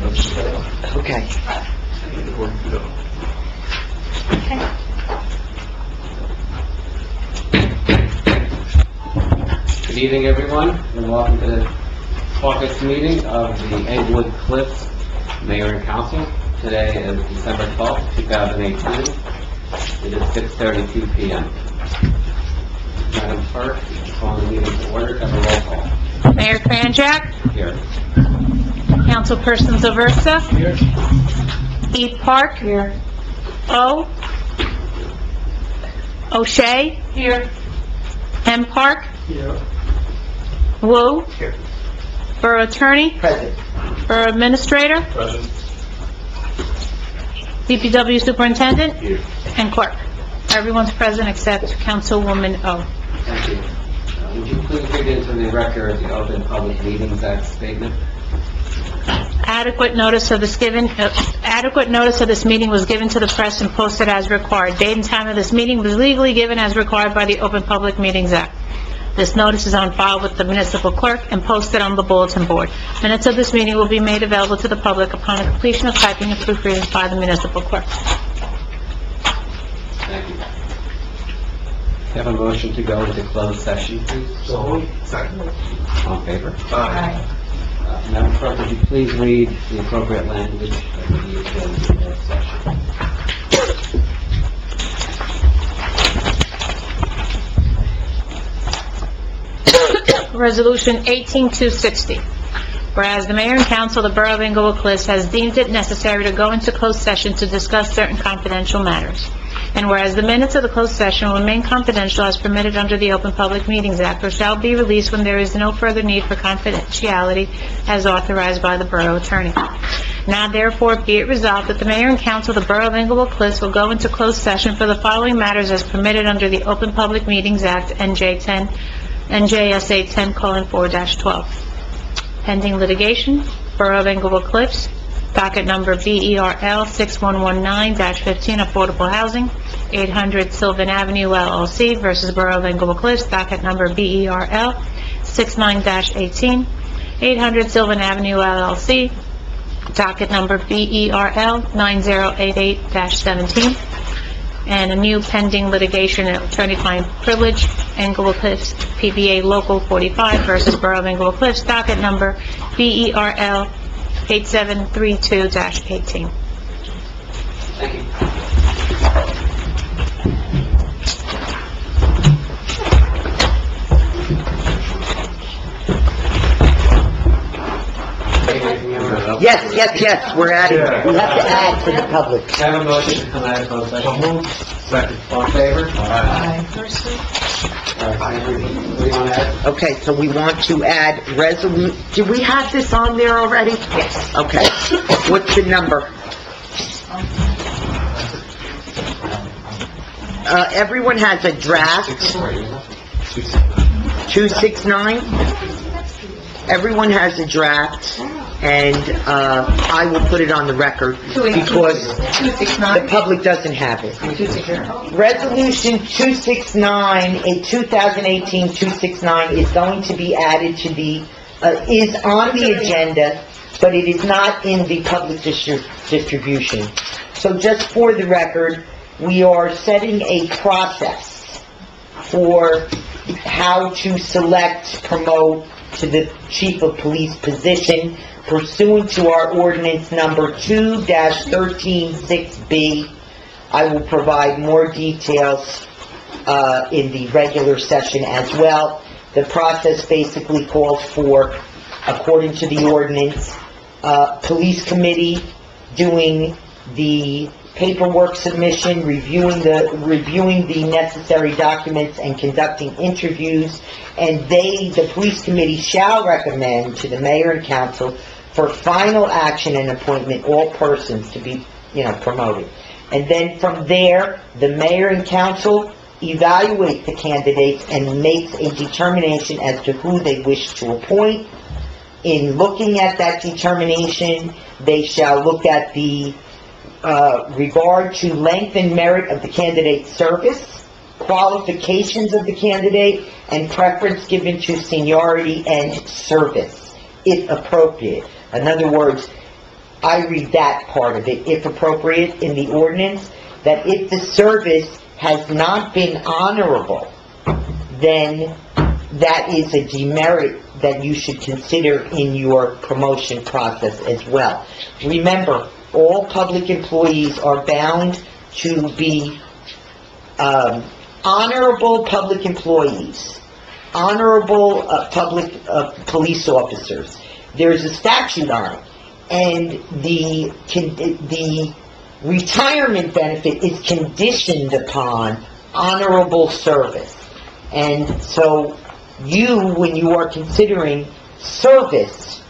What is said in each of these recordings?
Okay. Good evening, everyone, and welcome to the Caucus Meeting of the Englewood Cliffs Mayor and Council. Today is December 12th, 2018. It is 6:32 p.m. Madam Clerk, call the meeting to order. Have a roll call. Mayor Kranjak, Here. Councilperson Zaversa, Here. E. Park, here. O'Shea, here. M. Park, Here. Wu, Here. Borough Attorney, Present. Borough Administrator, Present. DPW Superintendent, Here. and Clerk. Everyone's present except Councilwoman O. Thank you. Would you please read into the record the Open Public Meetings Act statement? Adequate notice of this meeting was given to the press and posted as required. Date and time of this meeting was legally given as required by the Open Public Meetings Act. This notice is on file with the municipal clerk and posted on the bulletin board. Minutes of this meeting will be made available to the public upon the completion of typing and proofreading by the municipal clerk. Thank you. Have a motion to go into closed session, please? So, second. On favor? Aye. Madam Clerk, would you please read the appropriate language that we need to go into closed session? Resolution 18260. Whereas the Mayor and Council of the Borough of Englewood Cliffs has deemed it necessary to go into closed session to discuss certain confidential matters. And whereas the minutes of the closed session will remain confidential as permitted under the Open Public Meetings Act, or shall be released when there is no further need for confidentiality as authorized by the Borough Attorney. Now therefore be it resolved that the Mayor and Council of the Borough of Englewood Cliffs will go into closed session for the following matters as permitted under the Open Public Meetings Act, NJSA 10:4-12. Pending litigation, Borough of Englewood Cliffs, docket number BERL 6119-15, Affordable Housing, 800 Sylvan Avenue LLC versus Borough of Englewood Cliffs, docket number BERL 69-18, 800 Sylvan Avenue LLC, docket number BERL 9088-17, and a new pending litigation of attorney-client privilege, Englewood Cliffs, PBA Local 45 versus Borough of Englewood Cliffs, docket number BERL 8732-18. Thank you. Yes, we're adding, we have to add for the public. Have a motion to come out of closed So session. moved. Second. All in favor? Aye. What do you want to add? Okay, so we want to add did we have this on there already? Yes. Okay. What's the number? Everyone has a draft, 269. Everyone has a draft, and I will put it on the record because the public doesn't have it. Resolution 269, a 2018-269 is going to be added to the, is on the agenda, but it is not in the public distribution. So just for the record, we are setting a process for how to select, promote to the chief of police position pursuant to our ordinance number 2-136B. I will provide more details in the regular session as well. The process basically calls for, according to the ordinance, police committee doing the paperwork submission, reviewing the necessary documents and conducting interviews, and the police committee shall recommend to the mayor and council for final action and appointment all persons to be, promoted. And then from there, the mayor and council evaluate the candidates and makes a determination as to who they wish to appoint. In looking at that determination, they shall look at the regard to length and merit of the candidate's service, qualifications of the candidate, and preference given to seniority and service, if appropriate. In other words, I read that part of it, if appropriate, in the ordinance, that if the service has not been honorable, then that is a demerit that you should consider in your promotion process as well. Remember, all public employees are bound to be honorable public employees, honorable public police officers. There's a statute on it, and the retirement benefit is conditioned upon honorable service. And so when you are considering service,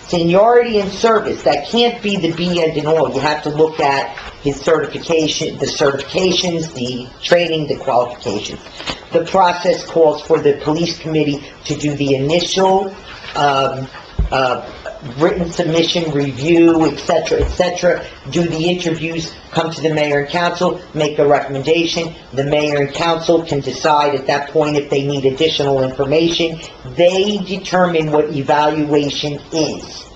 seniority and service, that can't be the be and in all. You have to look at his certification, the certifications, the training, the qualifications. The process calls for the police committee to do the initial written submission, review, etc., do the interviews, come to the mayor and council, make a recommendation. The mayor and council can decide at that point if they need additional information. They determine what evaluation is.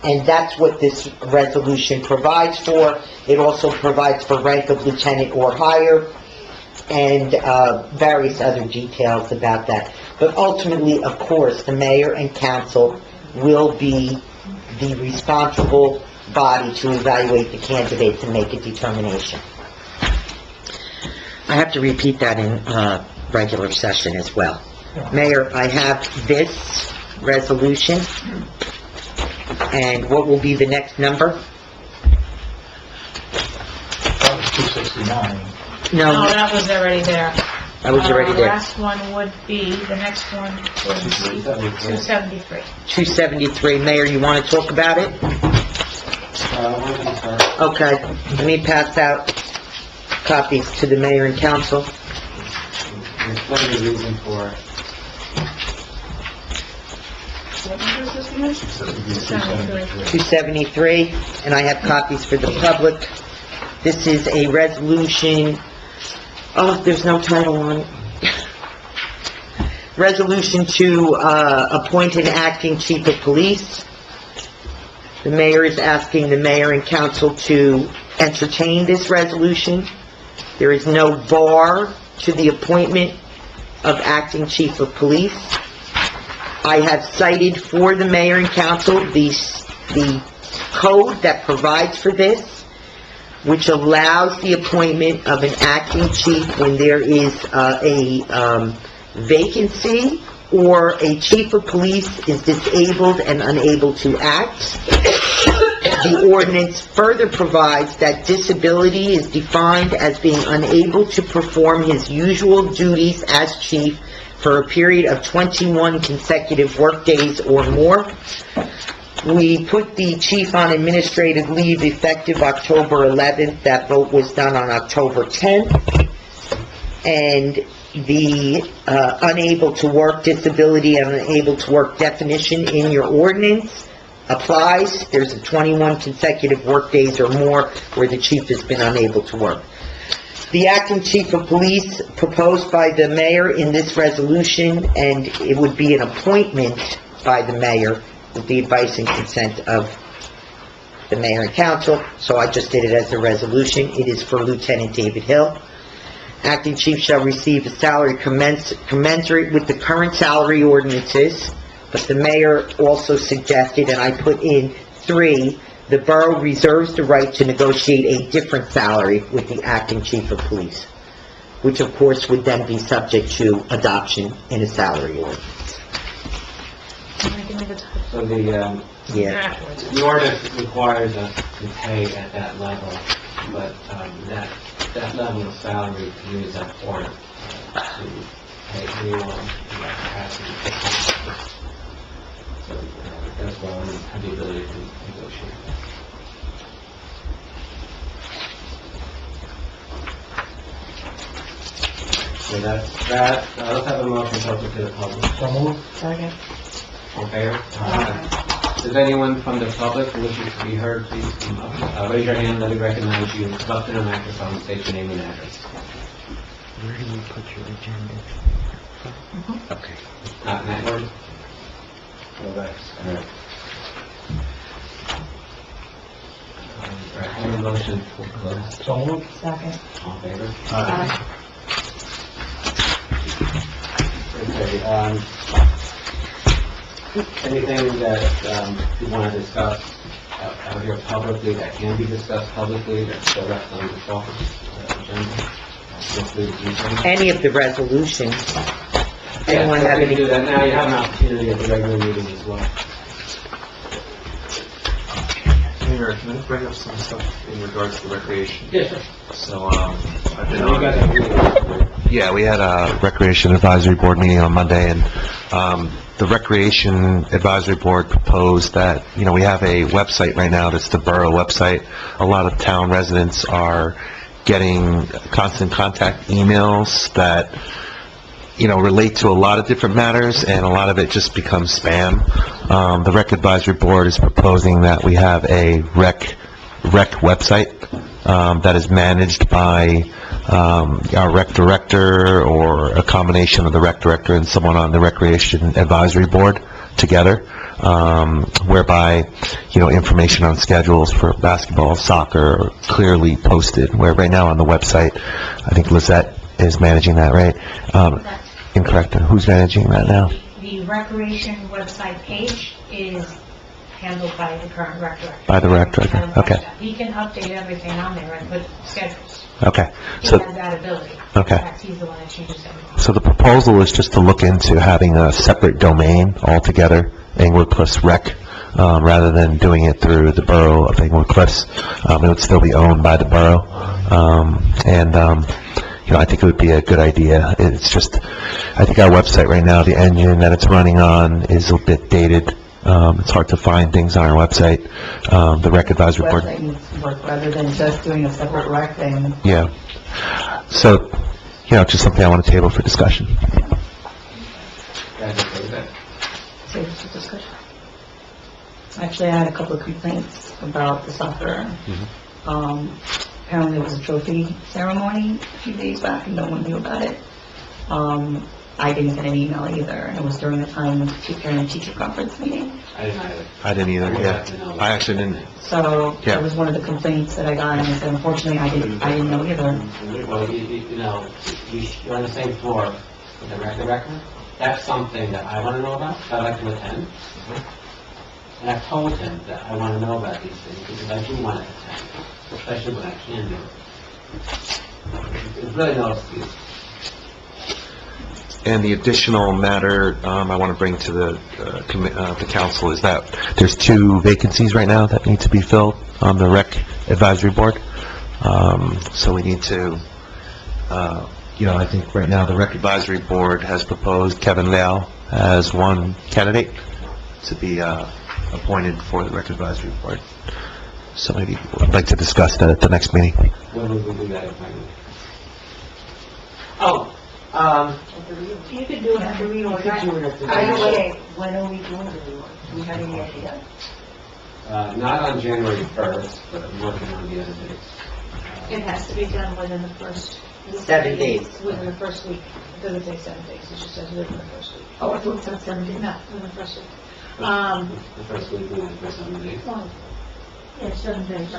And that's what this resolution provides for. It also provides for rank of lieutenant or higher, and various other details about that. But ultimately, of course, the mayor and council will be the responsible body to evaluate the candidates and make a determination. I have to repeat that in regular session as well. Mayor, I have this resolution, and what will be the next number? 269. No, No, that was already there. I was already The there. last one would be, the next one would be 273. 273. Mayor, you want to talk about it? Okay, let me pass out copies to the mayor and council. There's plenty of reason for it. What number is this again? 273. 273, and I have copies for the public. This is a resolution, there's no title on it. Resolution to appoint an acting chief of police. The mayor is asking the mayor and council to entertain this resolution. There is no bar to the appointment of acting chief of police. I have cited for the mayor and council the code that provides for this, which allows the appointment of an acting chief when there is a vacancy or a chief of police is disabled and unable to act. The ordinance further provides that disability is defined as being unable to perform his usual duties as chief for a period of 21 consecutive workdays or more. We put the chief on administrative leave effective October 11th. That vote was done on October 10th. And the unable to work disability and unable to work definition in your ordinance applies. There's a 21 consecutive workdays or more where the chief has been unable to work. The acting chief of police proposed by the mayor in this resolution, and it would be an appointment by the mayor with the advice and consent of the mayor and council, so I just did it as a resolution. It is for Lieutenant David Hill. Acting chief shall receive a salary commensurate with the current salary ordinances, but the mayor also suggested, and I put in 3, the borough reserves the right to negotiate a different salary with the acting chief of police, which of course would then be subject to adoption in a salary ordinance. So Yeah. the ordinance requires us to pay at that level, but that level of salary to use that point to pay anyone who has capacity. So that's why we have the ability to negotiate. So that's that. Let's have a motion to open to the public. So moved. Second. All in favor? Does anyone from the public who wishes to be heard, please come up. Raise your hand, let me recognize you. Come up to the microphone, state your name and address. Where do you put your agenda? Okay. Network? All right. Right, I have a motion for close. So moved. Second. All in favor? Aye. Okay, anything that, you want to discuss out here publicly, that can be discussed publicly, that's still left on the caucus agenda? Feel free to do so. Any of the resolutions. Anyone Yeah, have we can any? do that now, you have an opportunity at the regular meeting as well. Mayor, can I bring up some stuff in regards to recreation? Yes, sir. So, I've been You guys have a meeting. yeah, we had a Recreation Advisory Board meeting on Monday, and, the Recreation Advisory Board proposed that, we have a website right now that's the borough website. A lot of town residents are getting constant contact emails that, relate to a lot of different matters, and a lot of it just becomes spam. The Rec Advisory Board is proposing that we have a rec website, that is managed by, our rec director, or a combination of the rec director and someone on the Recreation Advisory Board together, whereby, information on schedules for basketball, soccer are clearly posted, where right now on the website, I think Lizette is managing that, right? Incorrect. Who's managing that now? The recreation website page is handled by the current rec director. By the rec director, okay. He can update everything on there and put schedules. Okay. He So, has that ability. Okay. In fact, he's the one that changes everything. so the proposal is just to look into having a separate domain altogether, Englewood Cliffs Rec, rather than doing it through the borough of Englewood Cliffs. It would still be owned by the borough. I think it would be a good idea. It's just, I think our website right now, the engine that it's running on is a bit dated. It's hard to find things on our website. The Rec Advisory Board, Website needs to work rather than just doing a separate rec thing. yeah. So, just something I want to table for discussion. Guys, okay with that? Save it for discussion. Actually, I had a couple of complaints about the soccer. Apparently there was a trophy ceremony a few days back and no one knew about it. I didn't get an email either, and it was during the time of the parent-teacher conference meeting. I didn't either. I didn't either, yeah. I actually didn't. So Yeah. that was one of the complaints that I got, and I said, unfortunately, I didn't know either. Well, you're on the same floor with the rec director. That's something that I want to know about, I'd like to attend. And I've told him that I want to know about these things, because I do want to attend, especially when I can do it. There's really no excuse. And the additional matter I want to bring to the council is that there's 2 vacancies right now that need to be filled on the Rec Advisory Board. So we need to, I think right now the Rec Advisory Board has proposed Kevin Leal as one candidate to be appointed for the Rec Advisory Board. So maybe I'd like to discuss that at the next meeting. When would we do that appointment? You could do it at the reorg. When are we doing the reorg? Do we have any idea? Not on January 1st, but I'm working on the other dates. It has to be done within the first... 7 days. Within the first week. It doesn't say 7 days, it just says within the first week. Oh, I thought it said 7 days. No, within the first week. The first week, we went for 7 days. Yeah, 7 days.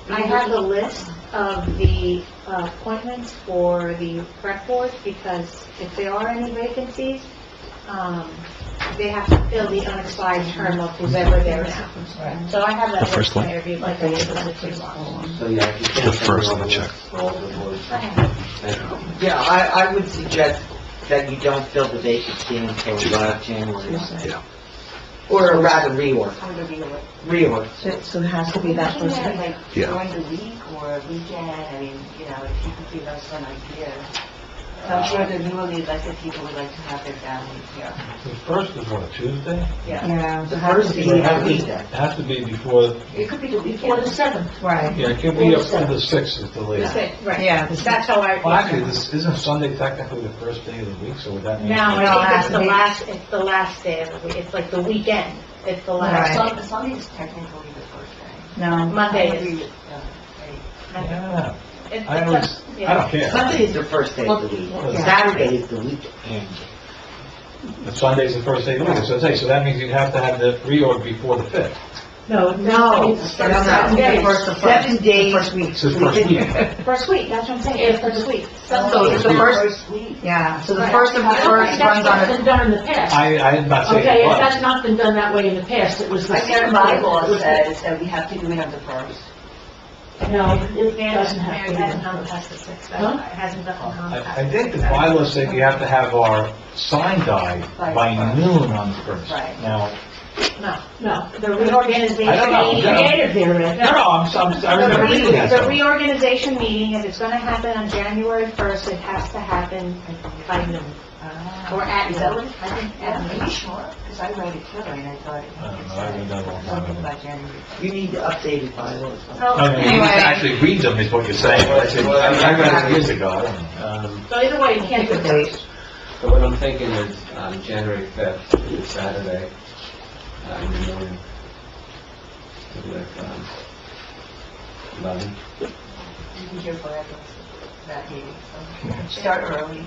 I have the list of the appointments for the rec board, because if there are any vacancies, they have to fill the unexpired term of who's ever there now. Right. So I have that The first list one? there, if you'd like to look at it. So, yeah, if you can't... The first one, check. Yeah, I would suggest that you don't fill the vacancy until January. Yeah. Or rather, reorg. Reorg. So it has to be that first week? Like Yeah. during the week or a weekend, I mean, if you could give us an idea. I'm sure the newly elected people would like to have their families here. The first is what, a Tuesday? Yeah. The first is a weekend. It has to be before, It could be the Or weekend. the 7th. Right. yeah, it could be up to the 6th is the latest. Right. Yeah. That's how I... Well, actually, isn't Sunday technically the first day of the week, so would that mean? No, No, it has it's to be- it's the last day of the week. It's like the weekend. It's the Right. last. Sunday is technically the first day. No. Monday I is. agree with, right. Yeah, It's- I always, I don't care. Sunday is the first day of the week. Yeah. Saturday is the weekend. But Sunday's the first day of the week, so that means you'd have to have the reorg before the 5th. No, No, it's no, for no. 7 days. Seven days. First week. It's his first week. First week, that's what I'm saying, it's first week. So it's the first, yeah, so the first of the first runs on That's been done in the past. I did not say Okay, it it was. has not been done that way in the past, it was the I think second. the bylaw it was the- says that we have to do it on the first. No, it doesn't have to Mary be. hasn't done the past the sixth, Huh? it hasn't done the I think the bylaws say we have to have our sign died by noon on the first. Right. Now, No, the reorganization I don't know. meeting, created there, Rick. I remember reading that The somewhere. reorganization meeting, if it's gonna happen on January 1st, it has to happen by noon, or at Is that noon. what, I think, are you sure? Because I read it too, and I thought it I don't know, I haven't done it a long time something ago. by January. You need updated bylaws. I mean, you have to actually read them is what you're saying. I read it years ago, I don't know. So either way, you can't do it. So what I'm thinking is, January 5th, which is Saturday, in the morning, to like, 11. You can hear forever that meeting, so start early.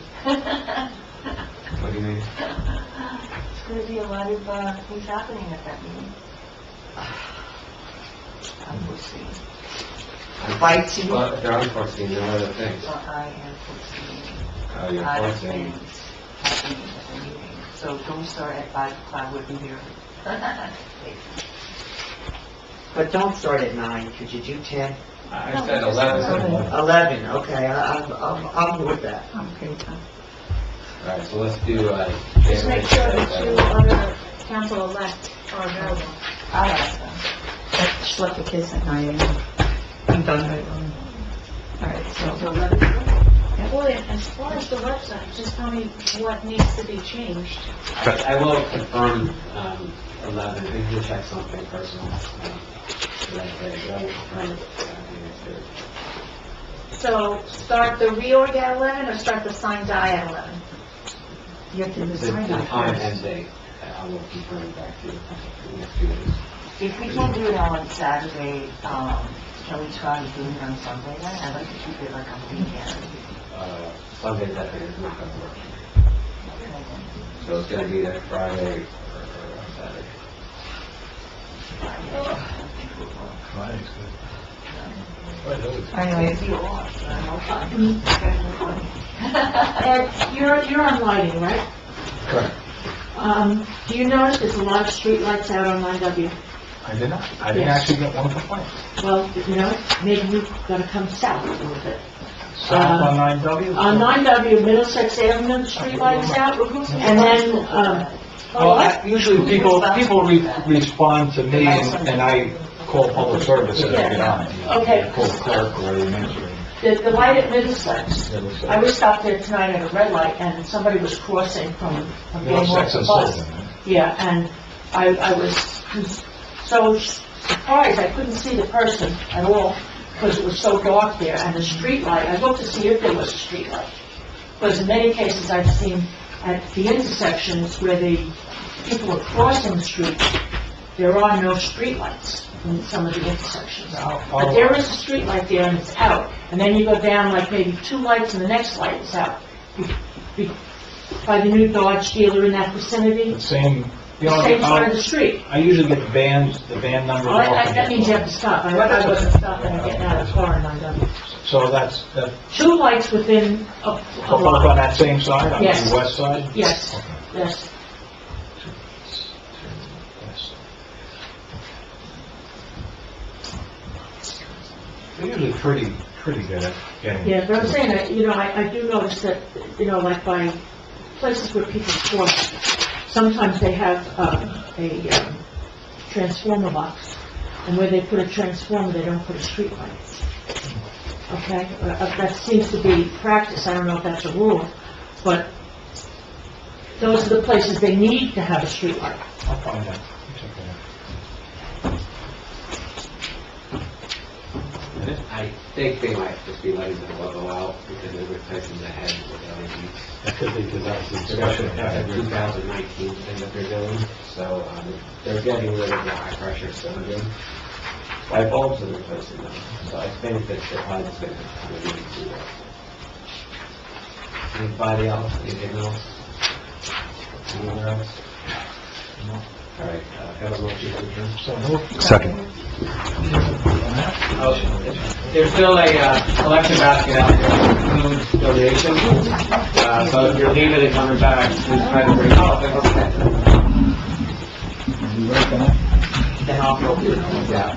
What do you mean? It's going to be a lot of things happening at that meeting. Unforeseen. Fighting. Well, if they're unforeseen, there are other things. So I am foreseeing Oh, a you're lot of foreseeing. things happening at the meeting. So don't start at 5 o'clock, we'll be here. But don't start at 9, could you do 10? I said 11. 11, okay, I'm with that. Okay, so- All right, so let's do, Just January make sure the 5th. two other council-elect are available. I'll ask them. I just left the kids at 9 a.m. I'm done right on. All right, so, Boy, as far as the website, just tell me what needs to be changed. I will confirm, 11, I think we'll check something personal. That day, but I will confirm it, So start the reorg at 11 or start the sign die at 11? you have to the decide the that time first. and date, I will confirm back to you in the next few days. If we can do it on Saturday, can we try to do it on Sunday then? I'd like to keep it like on weekend. Sunday, that day is not going to work. So it's going to be that Friday or Saturday. Friday's good. Friday's always good. Anyway, Be off, no time. Ed, you're on lighting, right? Correct. Do you notice there's a lot of street lights out on 9W? I did not. I didn't Yes. actually get one complaint. Well, you know, maybe you've got to come south a little bit. South on 9W? On 9W, Middlesex Avenue, the street lights out, and then, Well, usually people respond to me and I call public services to get on. Okay. Call the clerk or the administrator. the light at Middlesex. Middlesex. I was stopped there tonight at a red light, and somebody was crossing from being off Middlesex the and bus. Sullivan. Yeah, and I was so surprised, I couldn't see the person at all, because it was so dark there, and the street light, I looked to see if there was a street light. Because in many cases I've seen at the intersections where the people are crossing the street, there are no street lights in some of the intersections. But there is a street light there and it's out, and then you go down like maybe 2 lights and the next light is out. By the new Dodge dealer in that vicinity, The same, you know, same side of the street. I usually get the van numbers Oh, off. that means you have to stop. I wasn't stopping and getting out of the car and undone. So that's, 2 lights within a both on block. that same side, on Yes. the west side? Yes, Okay. yes. Yes. They're usually pretty good at getting. Yeah, but I'm saying that, you know, I do notice that, you know, like by places where people cross, sometimes they have a transformer box, and where they put a transformer, they don't put a street light. Okay? That seems to be practice, I don't know if that's a rule, but those are the places they need to have a street light. I'll find out. Check it out. I think they might just be letting the logo out because they're replacing the head with LEDs. That could be, because that's the That's discussion. a 2019 thing that they're doing, so they're getting rid of the high-pressure cylinder light bulbs and replacing them. So I think that they're probably just going to kind of need to do that. Anybody else, anything else? Anyone else? All right, have a motion to adjourn. So moved. Second. There's still a collection basket out there, food donation. So if you're leaving and coming back, please try to bring, okay. Then I'll go. Yeah.